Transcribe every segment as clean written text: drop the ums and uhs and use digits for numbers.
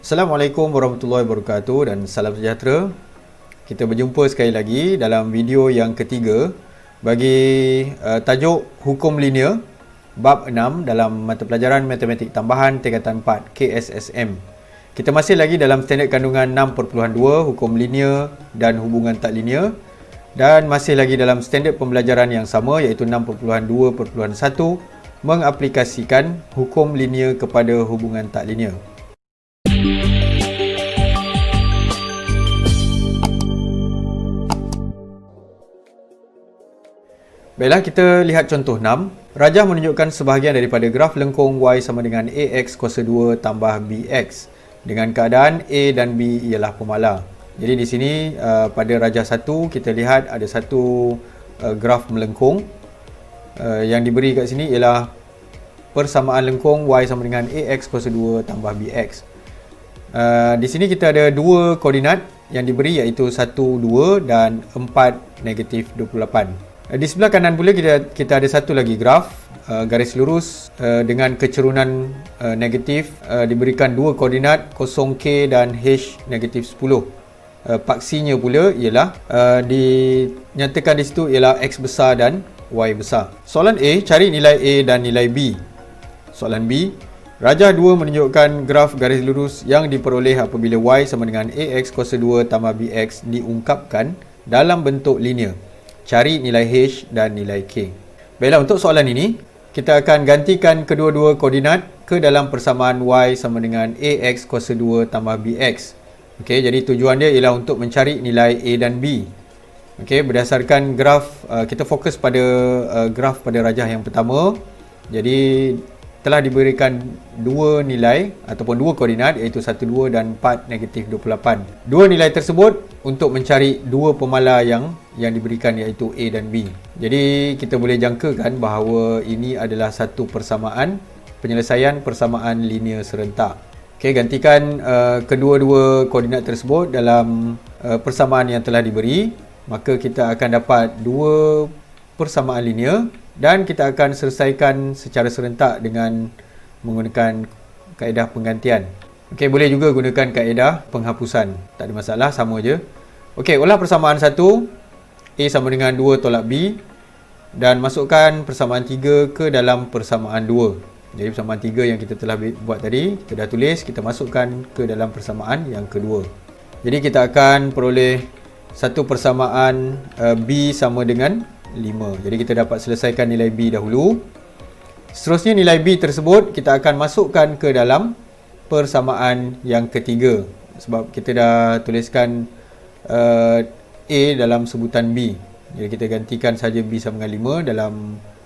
Assalamualaikum warahmatullahi wabarakatuh dan salam sejahtera. Kita berjumpa sekali lagi dalam video yang ketiga bagi tajuk Hukum Linear bab 6 dalam mata pelajaran Matematik Tambahan tingkatan 4 KSSM. Kita masih lagi dalam standard kandungan 6.2 Hukum Linear dan Hubungan Tak Linear dan masih lagi dalam standard pembelajaran yang sama iaitu 6.2.1 mengaplikasikan hukum linear kepada hubungan tak linear. Baiklah, kita lihat contoh 6. Rajah menunjukkan sebahagian daripada graf lengkung Y sama dengan AX kuasa 2 tambah BX dengan keadaan A dan B ialah pemala. Jadi di sini pada rajah 1 kita lihat ada satu graf melengkung. Yang diberi kat sini ialah persamaan lengkung Y sama dengan AX kuasa 2 tambah BX. Di sini kita ada dua koordinat yang diberi iaitu 1, 2 dan 4, negatif 28. Di sebelah kanan pula kita ada satu lagi graf garis lurus dengan kecerunan negatif, diberikan dua koordinat 0K dan H negatif 10. Paksinya pula ialah dinyatakan di situ ialah X besar dan Y besar. Soalan A, cari nilai A dan nilai B. Soalan B, rajah 2 menunjukkan graf garis lurus yang diperoleh apabila Y sama dengan AX kuasa 2 tambah BX diungkapkan dalam bentuk linear. Cari nilai H dan nilai K. Baiklah, untuk soalan ini kita akan gantikan kedua-dua koordinat ke dalam persamaan Y sama dengan AX kuasa 2 tambah BX. Okey, jadi tujuan dia ialah untuk mencari nilai A dan B. Okey, berdasarkan graf, kita fokus pada graf pada rajah yang pertama. Jadi telah diberikan dua nilai ataupun dua koordinat iaitu 1, 2 dan 4, negatif 28. Dua nilai tersebut untuk mencari dua pemala yang diberikan iaitu A dan B. Jadi kita boleh jangkakan bahawa ini adalah satu persamaan, penyelesaian persamaan linear serentak. Okey, gantikan kedua-dua koordinat tersebut dalam persamaan yang telah diberi, maka kita akan dapat dua persamaan linear dan kita akan selesaikan secara serentak dengan menggunakan kaedah penggantian. Okey, boleh juga gunakan kaedah penghapusan. Tak ada masalah, sama je. Okey, ulah persamaan 1, A sama dengan 2 tolak B dan masukkan persamaan 3 ke dalam persamaan 2. Jadi persamaan 3 yang kita telah buat tadi, kita dah tulis, kita masukkan ke dalam persamaan yang kedua. Jadi kita akan peroleh satu persamaan B sama dengan 5. Jadi kita dapat selesaikan nilai B dahulu. Seterusnya nilai B tersebut kita akan masukkan ke dalam persamaan yang ketiga. Sebab kita dah tuliskan A dalam sebutan B. Jadi kita gantikan saja B sama dengan 5 dalam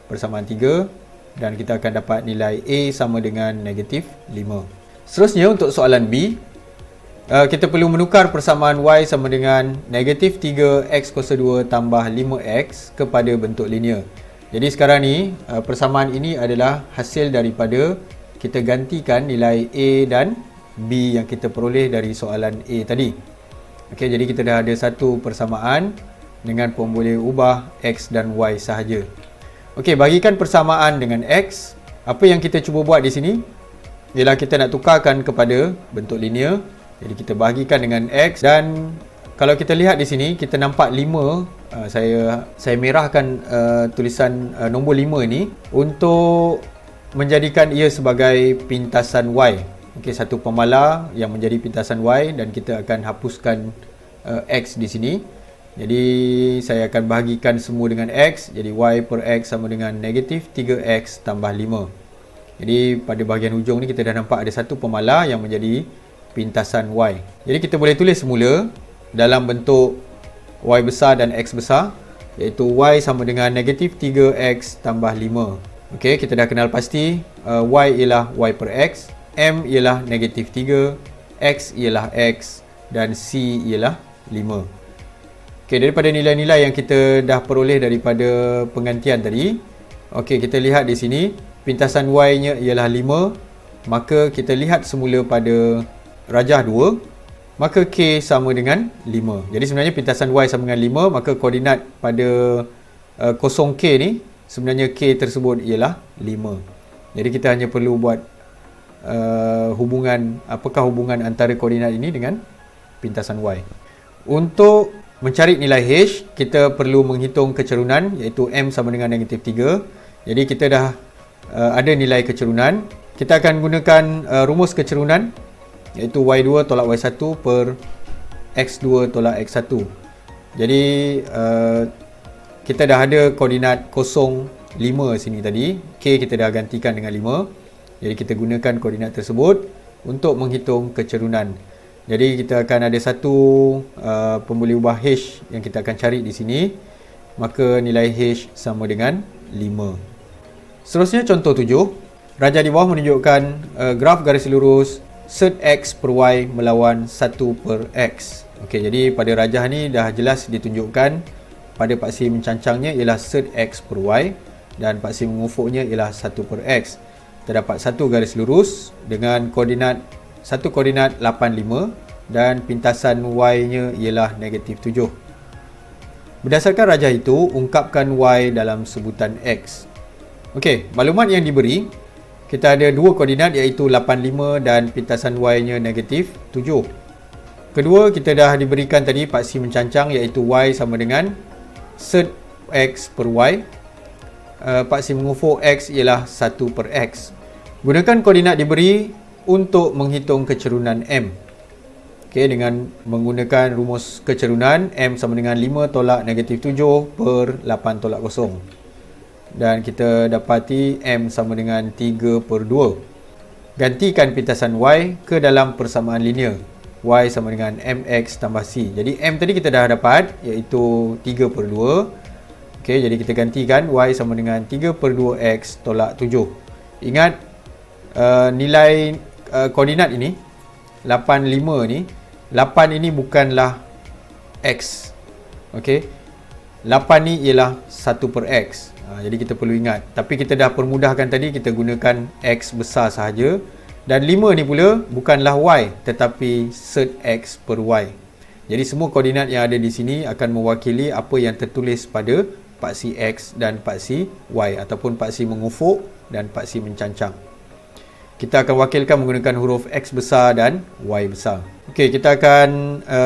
persamaan 3 dan kita akan dapat nilai A sama dengan negatif 5. Seterusnya untuk soalan B, kita perlu menukar persamaan Y sama dengan negatif 3X kuasa 2 tambah 5X kepada bentuk linear. Jadi sekarang ni persamaan ini adalah hasil daripada kita gantikan nilai A dan B yang kita peroleh dari soalan A tadi. Okey, jadi kita dah ada satu persamaan dengan pun boleh ubah X dan Y sahaja. Okey, bagikan persamaan dengan X. Apa yang kita cuba buat di sini ialah kita nak tukarkan kepada bentuk linear. Jadi kita bahagikan dengan X dan kalau kita lihat di sini kita nampak 5. Saya merahkan tulisan nombor 5 ni untuk menjadikan ia sebagai pintasan Y. Okey, satu pemala yang menjadi pintasan Y dan kita akan hapuskan X di sini. Jadi saya akan bahagikan semua dengan X. Jadi Y per X sama dengan negatif 3X tambah 5. Jadi pada bahagian hujung ni kita dah nampak ada satu pemala yang menjadi pintasan Y. Jadi kita boleh tulis semula dalam bentuk Y besar dan X besar, iaitu Y sama dengan negatif 3X tambah 5. Okey, kita dah kenal pasti Y ialah Y per X, M ialah negatif 3, X ialah X dan C ialah 5. Okey, daripada nilai-nilai yang kita dah peroleh daripada penggantian tadi, okey, kita lihat di sini pintasan Y-nya ialah 5, maka kita lihat semula pada rajah 2, maka K sama dengan 5. Jadi sebenarnya pintasan Y sama dengan 5, maka koordinat pada 0K ni sebenarnya K tersebut ialah 5. Jadi kita hanya perlu buat apakah hubungan antara koordinat ini dengan pintasan y. Untuk mencari nilai h, kita perlu menghitung kecerunan, iaitu m sama dengan -3. Jadi kita dah ada nilai kecerunan. Kita akan gunakan rumus kecerunan, iaitu y2 tolak y1 per x2 tolak x1. Jadi kita dah ada koordinat 0, 5 sini tadi. K kita dah gantikan dengan 5. Jadi kita gunakan koordinat tersebut untuk menghitung kecerunan. Jadi kita akan ada satu pembuli ubah h yang kita akan cari di sini. Maka nilai h sama dengan 5. Seterusnya contoh 7. Rajah di bawah menunjukkan graf garis lurus sert x per y melawan 1 per x. Okey, jadi pada rajah ni dah jelas ditunjukkan pada paksi mencancangnya ialah sert x per y dan paksi mengufuknya ialah 1 per x. Terdapat satu garis lurus dengan satu koordinat 85 dan pintasan y-nya ialah -7. Berdasarkan rajah itu, ungkapkan y dalam sebutan x. Okey, maklumat yang diberi, kita ada dua koordinat iaitu 85 dan pintasan y-nya -7. Kedua, kita dah diberikan tadi paksi mencancang iaitu y sama dengan sert x per y. Paksi mengufuk x ialah 1 per x. Gunakan koordinat diberi untuk menghitung kecerunan m. Okey, dengan menggunakan rumus kecerunan, m sama dengan 5 tolak -7 per 8 tolak 0. Dan kita dapati m sama dengan 3 per 2. Gantikan pintasan y ke dalam persamaan linear. Y sama dengan mx tambah c. Jadi m tadi kita dah dapat iaitu 3 per 2. Okey, jadi kita gantikan y sama dengan 3 per 2x tolak 7. Ingat nilai koordinat ini 85 ni, 8 ini bukanlah x. Okey. 8 ni ialah 1 per x. Jadi kita perlu ingat. Tapi kita dah permudahkan tadi, kita gunakan x besar sahaja. Dan 5 ni pula bukanlah y tetapi sert x per y. Jadi semua koordinat yang ada di sini akan mewakili apa yang tertulis pada paksi x dan paksi y ataupun paksi mengufuk dan paksi mencancang. Kita akan wakilkan menggunakan huruf x besar dan y besar. Okey, kita akan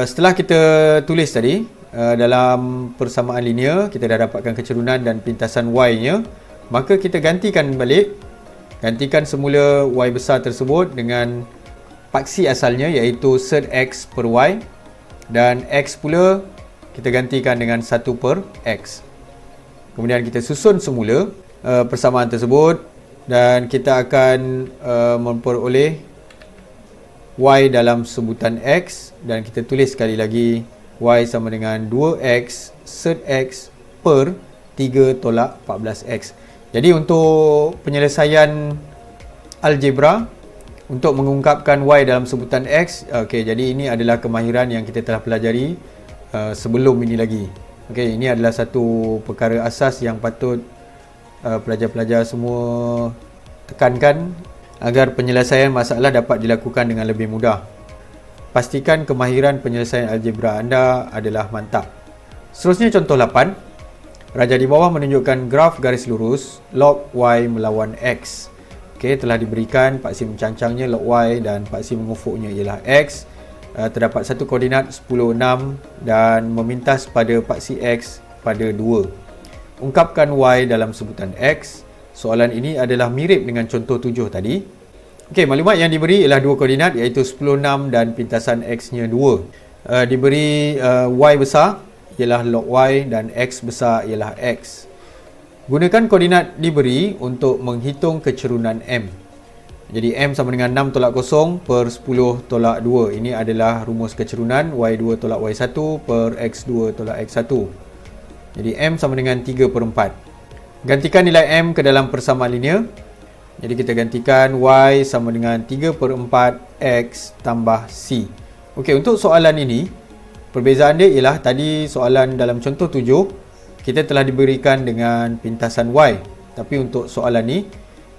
setelah kita tulis tadi dalam persamaan linear, kita dah dapatkan kecerunan dan pintasan y-nya, maka kita gantikan balik. Gantikan semula y besar tersebut dengan paksi asalnya iaitu sert x per y, dan x pula kita gantikan dengan 1 per x. Kemudian kita susun semula persamaan tersebut dan kita akan memperoleh y dalam sebutan x, dan kita tulis sekali lagi y sama dengan 2x sert x per 3 tolak 14x. Jadi untuk penyelesaian algebra untuk mengungkapkan y dalam sebutan x, okey, jadi ini adalah kemahiran yang kita telah pelajari sebelum ini lagi. Okey, ini adalah satu perkara asas yang patut pelajar-pelajar semua tekankan agar penyelesaian masalah dapat dilakukan dengan lebih mudah. Pastikan kemahiran penyelesaian algebra anda adalah mantap. Seterusnya contoh 8. Rajah di bawah menunjukkan graf garis lurus log y melawan x. Okey, telah diberikan paksi mencancangnya log y dan paksi mengufuknya ialah x. Terdapat satu koordinat 10, 6 dan memintas pada paksi x pada 2. Ungkapkan y dalam sebutan x. Soalan ini adalah mirip dengan contoh 7 tadi. Okey, maklumat yang diberi ialah dua koordinat iaitu 10, 6 dan pintasan x-nya 2. Diberi y besar ialah log y dan x besar ialah x. Gunakan koordinat diberi untuk menghitung kecerunan m. Jadi m sama dengan 6 tolak 0 per 10 tolak 2. Ini adalah rumus kecerunan y2 tolak y1 per x2 tolak x1. Jadi m sama dengan 3 per 4. Gantikan nilai m ke dalam persamaan linear. Jadi kita gantikan y sama dengan 3 per 4 x tambah c. Okey, untuk soalan ini, perbezaan dia ialah tadi soalan dalam contoh 7, kita telah diberikan dengan pintasan y. Tapi untuk soalan ni,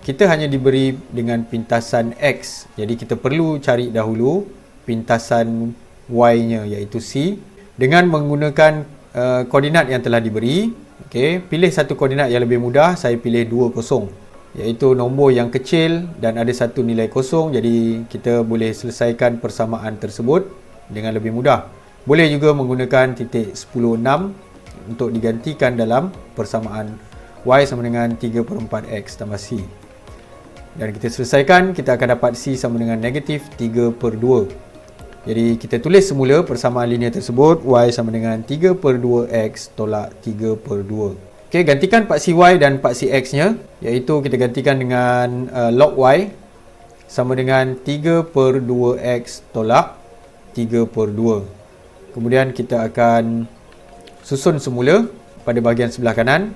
kita hanya diberi dengan pintasan x. Jadi kita perlu cari dahulu pintasan y-nya iaitu c dengan menggunakan koordinat yang telah diberi. Okey, pilih satu koordinat yang lebih mudah. Saya pilih 2, 0. iaitu nombor yang kecil dan ada satu nilai kosong. Jadi kita boleh selesaikan persamaan tersebut dengan lebih mudah. Boleh juga menggunakan titik 10,6 untuk digantikan dalam persamaan y sama dengan 3/4x tambah c. Dan kita selesaikan, kita akan dapat c sama dengan negatif 3/2. Jadi kita tulis semula persamaan linear tersebut, y sama dengan 3/2x tolak 3/2. Okey, gantikan paksi y dan paksi x nya, iaitu kita gantikan dengan log y sama dengan 3/2x tolak 3/2. Kemudian kita akan susun semula pada bahagian sebelah kanan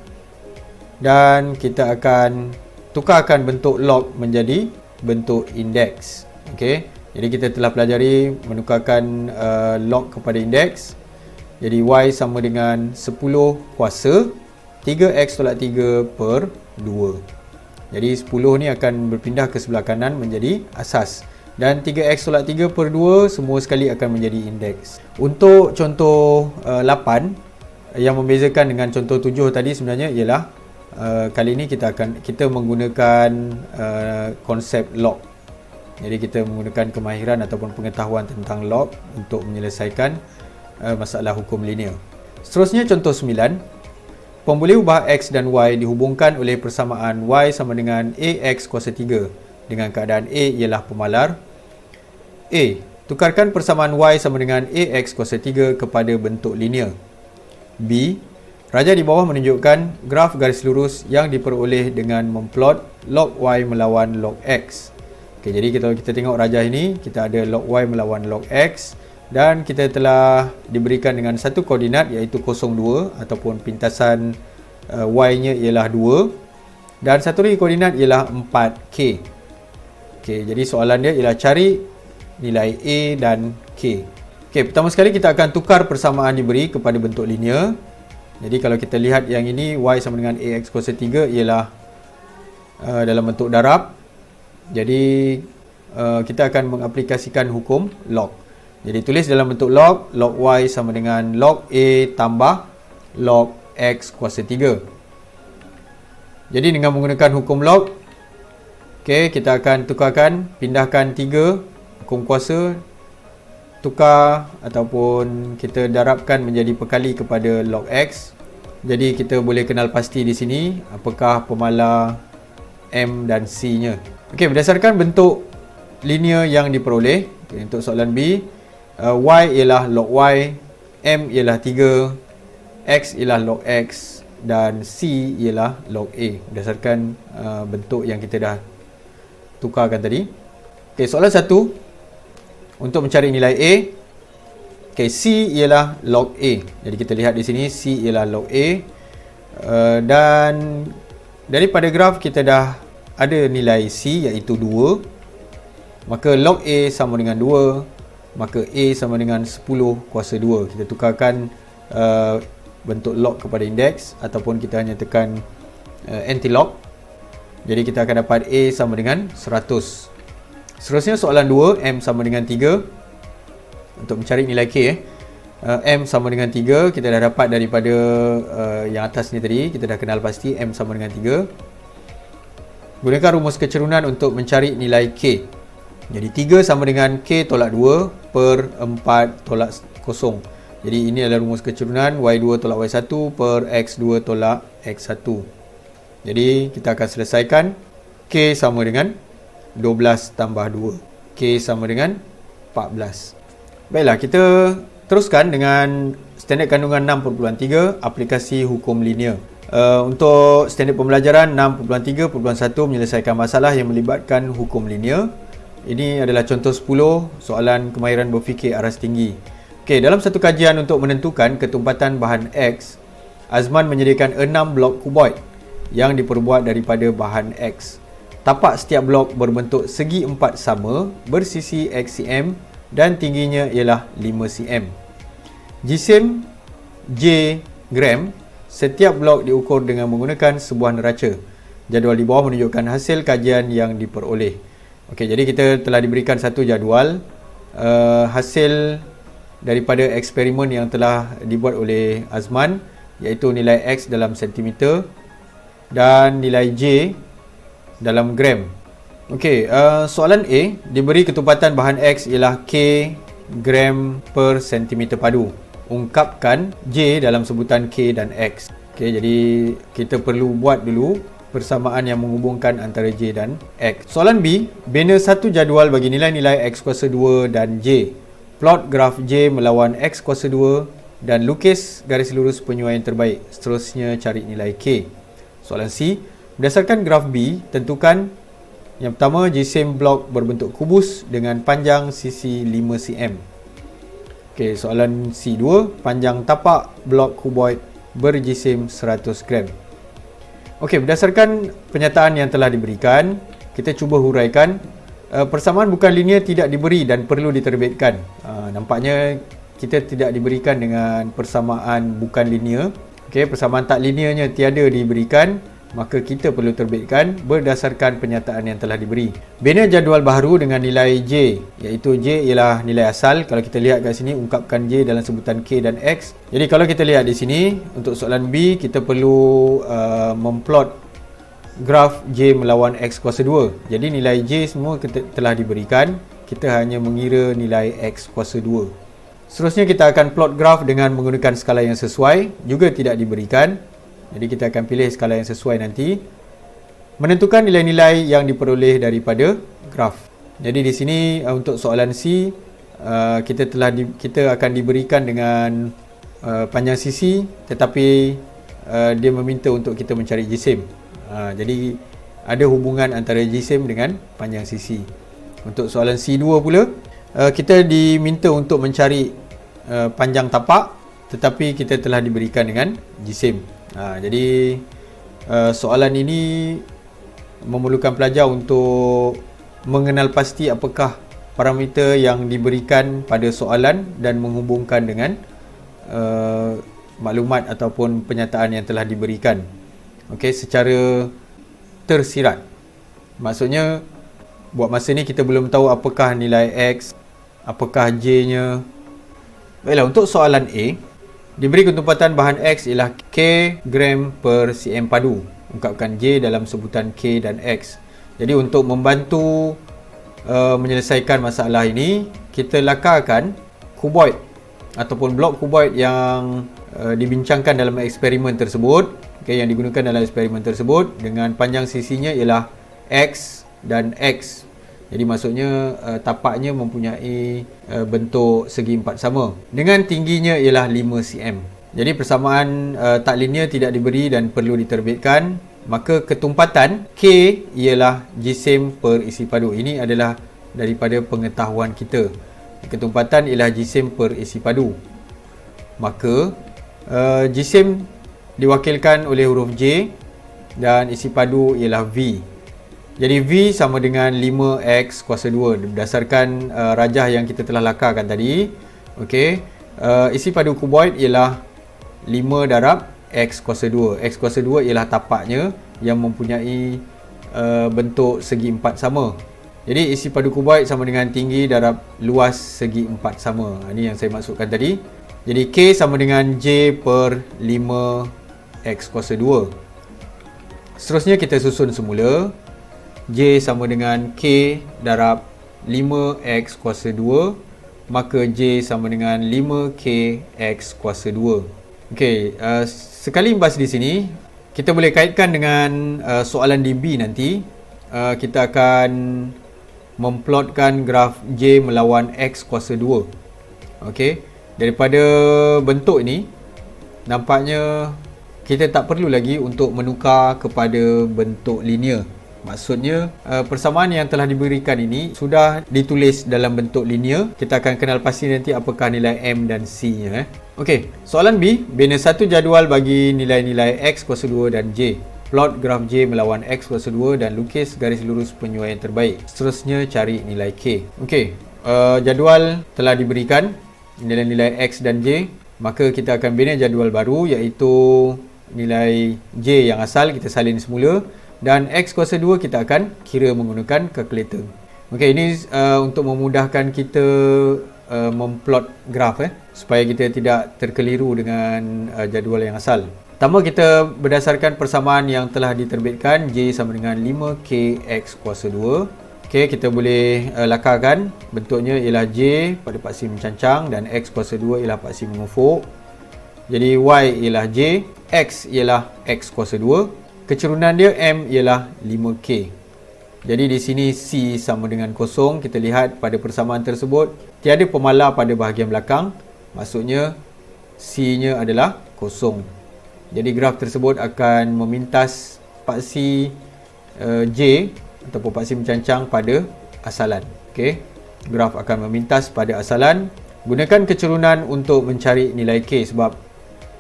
dan kita akan tukarkan bentuk log menjadi bentuk indeks. Okey, jadi kita telah pelajari menukarkan log kepada indeks. Jadi y sama dengan 10 kuasa 3x tolak 3/2. Jadi 10 ni akan berpindah ke sebelah kanan menjadi asas. Dan 3x tolak 3/2 semua sekali akan menjadi indeks. Untuk contoh 8, yang membezakan dengan contoh 7 tadi sebenarnya ialah kali ini kita menggunakan konsep log. Jadi kita menggunakan kemahiran ataupun pengetahuan tentang log untuk menyelesaikan masalah hukum linear. Seterusnya contoh 9. Pemboleh ubah x dan y dihubungkan oleh persamaan y sama dengan ax kuasa 3 dengan keadaan a ialah pemalar. A. Tukarkan persamaan y sama dengan ax kuasa 3 kepada bentuk linear. B. Raja di bawah menunjukkan graf garis lurus yang diperoleh dengan memplot log y melawan log x. Okay, jadi kalau kita tengok rajah ini, kita ada log y melawan log x dan kita telah diberikan dengan satu koordinat iaitu 02 ataupun pintasan y-nya ialah 2 dan satu lagi koordinat ialah 4k. Okay, jadi soalan dia ialah cari nilai a dan k. Okay, pertama sekali kita akan tukar persamaan diberi kepada bentuk linear. Jadi kalau kita lihat yang ini, y sama dengan ax kuasa 3 ialah dalam bentuk darab. Jadi kita akan mengaplikasikan hukum log. Jadi tulis dalam bentuk log y sama dengan log a tambah log x kuasa 3. Jadi dengan menggunakan hukum log, okay, kita akan tukarkan, pindahkan 3 hukum kuasa, tukar ataupun kita darabkan menjadi perkali kepada log x. Jadi kita boleh kenal pasti di sini apakah pemalar m dan c nya. Okey, berdasarkan bentuk linear yang diperoleh, okay, untuk soalan B, y ialah log y, m ialah 3, x ialah log x dan c ialah log a berdasarkan bentuk yang kita dah tukarkan tadi. Okey, soalan 1, untuk mencari nilai a, okay, c ialah log a. Jadi kita lihat di sini c ialah log a dan daripada graf kita dah ada nilai c iaitu 2. Maka log a sama dengan 2, maka a sama dengan 10 kuasa 2. Kita tukarkan bentuk log kepada indeks ataupun kita hanya tekan anti-log. Jadi kita akan dapat a sama dengan 100. Seterusnya soalan 2, m sama dengan 3. Untuk mencari nilai k, m sama dengan 3, kita dah dapat daripada yang atas ni tadi, kita dah kenal pasti m sama dengan 3. Gunakan rumus kecerunan untuk mencari nilai k. Jadi 3 sama dengan k tolak 2 per 4 tolak 0. Jadi ini adalah rumus kecerunan y2 tolak y1 per x2 tolak x1. Jadi kita akan selesaikan, k sama dengan 12 tambah 2. K sama dengan 14. Baiklah, kita teruskan dengan standard kandungan 6.3 aplikasi hukum linear. Untuk standard pembelajaran 6.3.1 menyelesaikan masalah yang melibatkan hukum linear. Ini adalah contoh 10 soalan kemahiran berfikir aras tinggi. Okey, dalam satu kajian untuk menentukan ketumpatan bahan X, Azman menyediakan 6 blok kuboid yang diperbuat daripada bahan X. Tapak setiap blok berbentuk segi empat sama, bersisi X cm dan tingginya ialah 5 cm. Jisim J gram. Setiap blok diukur dengan menggunakan sebuah neraca. Jadual di bawah menunjukkan hasil kajian yang diperoleh. Okey, jadi kita telah diberikan satu jadual hasil daripada eksperimen yang telah dibuat oleh Azman, iaitu nilai X dalam sentimeter dan nilai J dalam gram. Okey, soalan A, diberi ketumpatan bahan X ialah K gram per sentimeter padu. Ungkapkan J dalam sebutan K dan X. Okey, jadi kita perlu buat dulu persamaan yang menghubungkan antara J dan X. Soalan B, bina satu jadual bagi nilai-nilai X kuasa 2 dan J. Plot graf J melawan X kuasa 2 dan lukis garis lurus penyuaian terbaik. Seterusnya cari nilai K. Soalan C, berdasarkan graf B, tentukan yang pertama, jisim blok berbentuk kubus dengan panjang sisi 5 cm. Okey, soalan C2, panjang tapak blok kuboid berjisim 100 gram. Okey, berdasarkan penyataan yang telah diberikan, kita cuba huraikan. Persamaan bukan linear tidak diberi dan perlu diterbitkan. Nampaknya kita tidak diberikan dengan persamaan bukan linear. Okey, persamaan tak linearnya tiada diberikan, maka kita perlu terbitkan berdasarkan penyataan yang telah diberi. Bina jadual baharu dengan nilai J, iaitu J ialah nilai asal. Kalau kita lihat kat sini, ungkapkan J dalam sebutan K dan X. Jadi kalau kita lihat di sini, untuk soalan B, kita perlu memplot graf J melawan X kuasa 2. Jadi nilai J semua telah diberikan, kita hanya mengira nilai X kuasa 2. Seterusnya kita akan plot graf dengan menggunakan skala yang sesuai, juga tidak diberikan. Jadi kita akan pilih skala yang sesuai nanti. Menentukan nilai-nilai yang diperoleh daripada graf. Jadi di sini untuk soalan C, kita akan diberikan dengan panjang sisi, tetapi dia meminta untuk kita mencari jisim. Jadi ada hubungan antara jisim dengan panjang sisi. Untuk soalan C2 pula, kita diminta untuk mencari panjang tapak, tetapi kita telah diberikan dengan jisim. Jadi soalan ini memerlukan pelajar untuk mengenal pasti apakah parameter yang diberikan pada soalan dan menghubungkan dengan maklumat ataupun penyataan yang telah diberikan. Okey, secara tersirat. Maksudnya buat masa ni kita belum tahu apakah nilai X, apakah J-nya. Baiklah, untuk soalan A, diberi ketumpatan bahan X ialah K gram per cm padu. Ungkapkan J dalam sebutan K dan X. Jadi untuk membantu menyelesaikan masalah ini, kita lakarkan kuboid ataupun blok kuboid yang dibincangkan dalam eksperimen tersebut. Okay, yang digunakan dalam eksperimen tersebut dengan panjang sisinya ialah X dan X. Jadi maksudnya tapaknya mempunyai bentuk segi empat sama. Dengan tingginya ialah 5 cm. Jadi persamaan tak linear tidak diberi dan perlu diterbitkan. Maka ketumpatan K ialah jisim per isi padu. Ini adalah daripada pengetahuan kita. Ketumpatan ialah jisim per isi padu. Maka jisim diwakilkan oleh huruf J dan isi padu ialah V. Jadi V sama dengan 5X kuasa 2 berdasarkan rajah yang kita telah lakarkan tadi. Okey. Isi padu kuboid ialah 5 darab X kuasa 2. X kuasa 2 ialah tapaknya yang mempunyai bentuk segi empat sama. Jadi isi padu kuboid sama dengan tinggi darab luas segi empat sama. Ini yang saya maksudkan tadi. Jadi K sama dengan J per 5X kuasa 2. Seterusnya kita susun semula. J sama dengan K darab 5X kuasa 2, maka J sama dengan 5KX kuasa 2. Okey, sekali imbas di sini, kita boleh kaitkan dengan soalan di B nanti. Kita akan memplotkan graf J melawan X kuasa 2. Okey, daripada bentuk ini, nampaknya kita tak perlu lagi untuk menukar kepada bentuk linear. Maksudnya persamaan yang telah diberikan ini sudah ditulis dalam bentuk linear. Kita akan kenal pasti nanti apakah nilai M dan C nya. Okey, soalan B, bina satu jadual bagi nilai-nilai X kuasa 2 dan J. Plot graf J melawan X kuasa 2 dan lukis garis lurus penyuaian terbaik. Seterusnya cari nilai K. Okey, jadual telah diberikan nilai-nilai X dan J, maka kita akan bina jadual baru iaitu nilai J yang asal kita salin semula. Dan X kuasa 2 kita akan kira menggunakan kalkulator. Okey, ini untuk memudahkan kita memplot graf supaya kita tidak terkeliru dengan jadual yang asal. Pertama, kita berdasarkan persamaan yang telah diterbitkan, J sama dengan 5K X kuasa 2. Okey, kita boleh lakarkan. Bentuknya ialah J pada paksi mencancang dan X kuasa 2 ialah paksi mengufuk. Jadi Y ialah J, X ialah X kuasa 2. Kecerunan dia M ialah 5K. Jadi di sini C sama dengan kosong. Kita lihat pada persamaan tersebut, tiada pemalar pada bahagian belakang. Maksudnya C-nya adalah kosong. Jadi graf tersebut akan memintas paksi J ataupun paksi mencancang pada asalan. Okey. Graf akan memintas pada asalan. Gunakan kecerunan untuk mencari nilai K sebab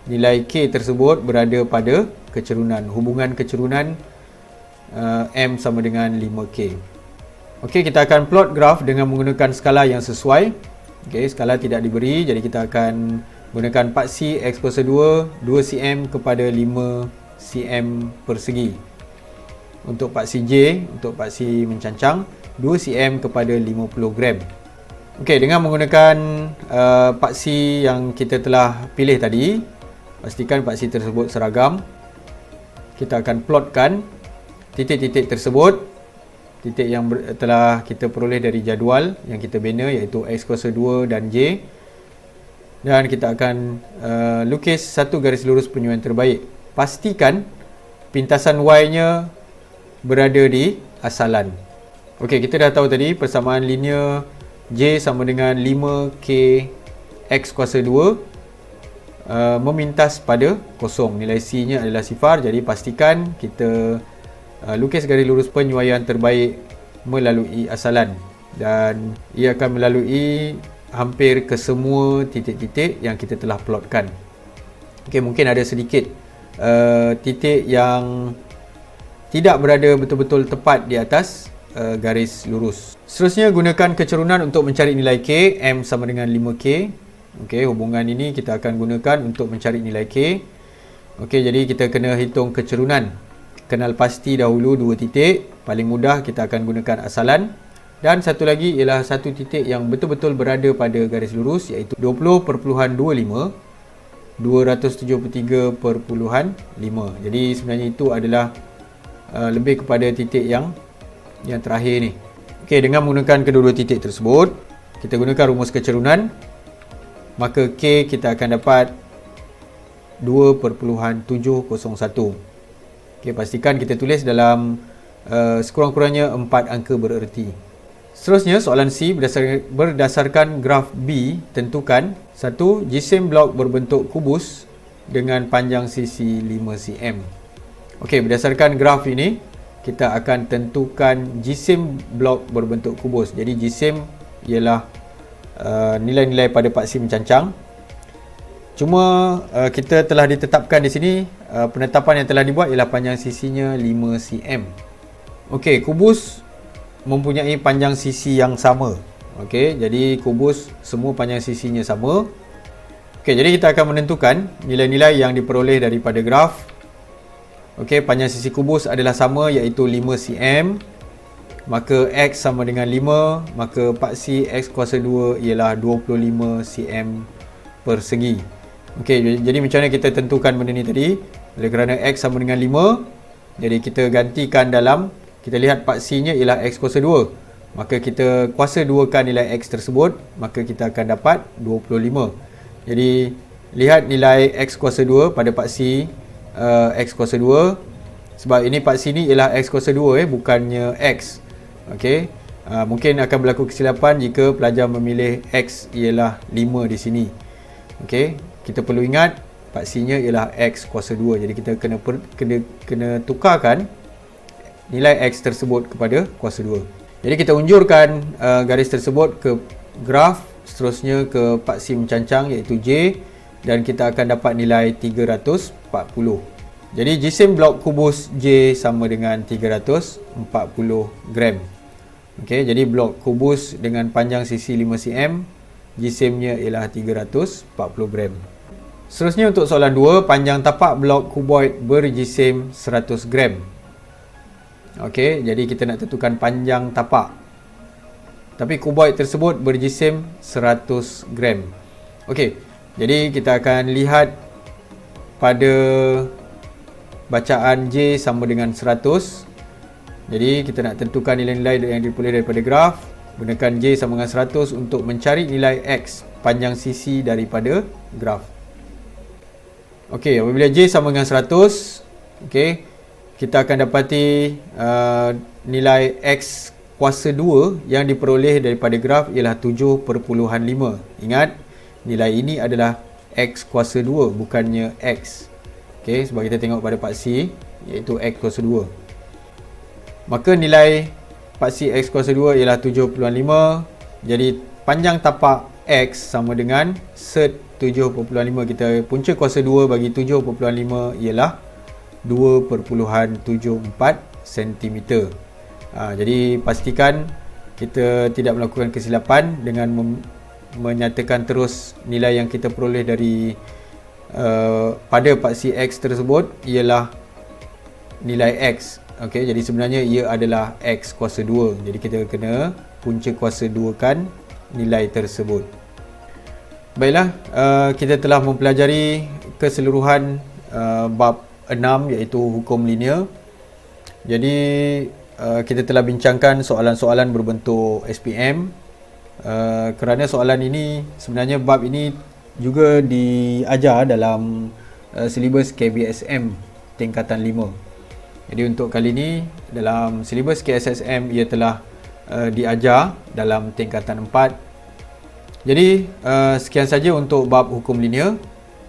nilai K tersebut berada pada kecerunan. Hubungan kecerunan M sama dengan 5K. Okey, kita akan plot graf dengan menggunakan skala yang sesuai. Okey, skala tidak diberi, jadi kita akan gunakan paksi X kuasa 2, 2 cm kepada 5 cm persegi. Untuk paksi J, untuk paksi mencancang, 2 cm kepada 50 gram. Okey, dengan menggunakan paksi yang kita telah pilih tadi, pastikan paksi tersebut seragam. Kita akan plotkan titik-titik tersebut, titik yang telah kita peroleh dari jadual yang kita bina, iaitu X kuasa 2 dan J. Dan kita akan lukis satu garis lurus penyuaian terbaik. Pastikan pintasan Y-nya berada di asalan. Okey, kita dah tahu tadi persamaan linear J sama dengan 5K X kuasa 2 memintas pada kosong. Nilai C-nya adalah sifar. Jadi pastikan kita lukis garis lurus penyuaian terbaik melalui asalan. Dan ia akan melalui hampir ke semua titik-titik yang kita telah plotkan. Okey, mungkin ada sedikit titik yang tidak berada betul-betul tepat di atas garis lurus. Seterusnya, gunakan kecerunan untuk mencari nilai K. M sama dengan 5K. Okey, hubungan ini kita akan gunakan untuk mencari nilai K. Okey, jadi kita kena hitung kecerunan. Kenal pasti dahulu dua titik. Paling mudah kita akan gunakan asalan. Dan satu lagi ialah satu titik yang betul-betul berada pada garis lurus, iaitu 20.25, 273.5. Jadi sebenarnya itu adalah lebih kepada titik yang terakhir ni. Okey, dengan menggunakan kedua-dua titik tersebut, kita gunakan rumus kecerunan, maka K kita akan dapat 2.701. Okey, pastikan kita tulis dalam sekurang-kurangnya 4 angka bererti. Seterusnya, soalan C, berdasarkan graf B, tentukan 1. Jisim blok berbentuk kubus dengan panjang sisi 5 cm. Okey, berdasarkan graf ini, kita akan tentukan jisim blok berbentuk kubus. Jadi jisim ialah nilai-nilai pada paksi mencancang. Cuma kita telah ditetapkan di sini, penetapan yang telah dibuat ialah panjang sisinya 5 cm. Okey, kubus mempunyai panjang sisi yang sama. Okey, jadi kubus semua panjang sisinya sama. Okey, jadi kita akan menentukan nilai-nilai yang diperoleh daripada graf. Okey, panjang sisi kubus adalah sama, iaitu 5 cm. Maka X sama dengan 5, maka paksi X kuasa 2 ialah 25 cm persegi. Okey, jadi macam mana kita tentukan benda ni tadi? Oleh kerana X sama dengan 5, jadi kita gantikan dalam, kita lihat paksinya ialah X kuasa 2. Maka kita kuasa 2 kan nilai X tersebut, maka kita akan dapat 25. Jadi lihat nilai X kuasa 2 pada paksi X kuasa 2. Sebab ini paksi ni ialah X kuasa 2 bukannya X. Okey, mungkin akan berlaku kesilapan jika pelajar memilih X ialah 5 di sini. Okey, kita perlu ingat paksinya ialah X kuasa 2. Jadi kita kena tukarkan nilai X tersebut kepada kuasa 2. Jadi kita unjurkan garis tersebut ke graf, seterusnya ke paksi mencancang iaitu J, dan kita akan dapat nilai 340. Jadi jisim blok kubus J sama dengan 340 gram. Okey, jadi blok kubus dengan panjang sisi 5 cm, jisimnya ialah 340 gram. Seterusnya untuk soalan 2, panjang tapak blok kuboid berjisim 100 gram. Okey, jadi kita nak tentukan panjang tapak. Tapi kuboid tersebut berjisim 100 gram. Okey, jadi kita akan lihat pada bacaan J sama dengan 100. Jadi kita nak tentukan nilai-nilai yang diperoleh daripada graf. Gunakan J sama dengan 100 untuk mencari nilai X, panjang sisi daripada graf. Okey, apabila J sama dengan 100, okey, kita akan dapati nilai X kuasa 2 yang diperoleh daripada graf ialah 7.5. Ingat, nilai ini adalah X kuasa 2, bukannya X. Okey, sebab kita tengok pada part C, iaitu X kuasa 2. Maka nilai part C X kuasa 2 ialah 7.5. Jadi panjang tapak X sama dengan sert 7.5. Kita punca kuasa 2 bagi 7.5 ialah 2.74 cm. Jadi pastikan kita tidak melakukan kesilapan dengan menyatakan terus nilai yang kita peroleh dari pada part C X tersebut ialah nilai X. Okey, jadi sebenarnya ia adalah X kuasa 2. Jadi kita kena punca kuasa 2 kan nilai tersebut. Baiklah, kita telah mempelajari keseluruhan bab 6 iaitu hukum linear. Jadi kita telah bincangkan soalan-soalan berbentuk SPM. Kerana soalan ini, sebenarnya bab ini juga diajar dalam silibus KBSM tingkatan 5. Jadi untuk kali ini dalam silibus KSSM ia telah diajar dalam tingkatan 4. Jadi sekian saja untuk bab hukum linear.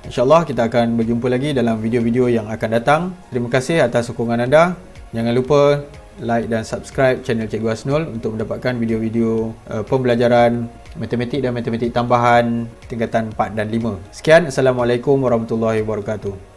InsyaAllah kita akan berjumpa lagi dalam video-video yang akan datang. Terima kasih atas sokongan anda. Jangan lupa like dan subscribe channel Cikgu Hasnul untuk mendapatkan video-video pembelajaran matematik dan matematik tambahan tingkatan 4 dan 5. Sekian, Assalamualaikum warahmatullahi wabarakatuh.